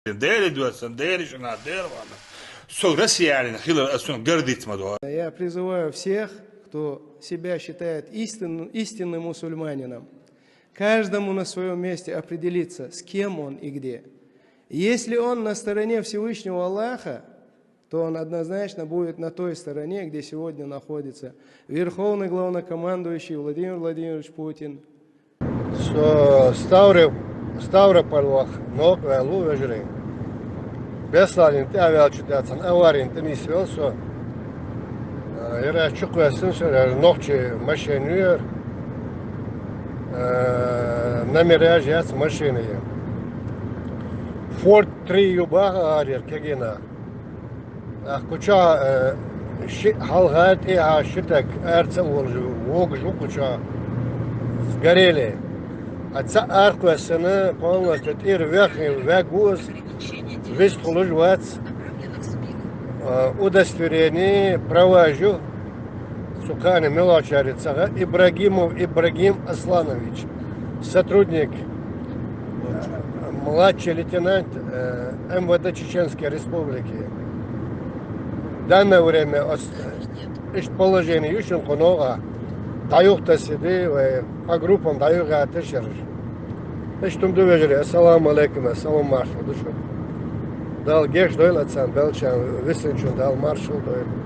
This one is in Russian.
Я призываю всех, кто себя считает истинным мусульманином, каждому на своем месте определиться, с кем он и где. Если он на стороне Всевышнего Аллаха, то он однозначно будет на той стороне, где сегодня находится Верховный Главнокомандующий Владимир Владимирович Путин. Stavropol nok vēl Lūvežrī. Beslāļin tā vēl čutācan avārin tam izvēlso. Ir čukvēsim ar nokči mašīnu ir. Namirēži jāc mašīnu ir. Ford 3 jubāga ārir kegina. Kučā halgāt iha šitak ērca volžu kučā сгорели. Отца арквасына полностью тир верхний вегуз весь положвац удостоверение провожу Сукани Милочарица Ибрагимов Ибрагим Асланович, сотрудник, младший лейтенант МВД Чеченской Республики. В данное время положение еще много. Dayıqda sidi ve a grupam dayıqa ateşer. Eştum döveceri. Assalamu alaikum. Assalam marşal. Dal geç doylatsan belçan visinçun dal marşal doylat.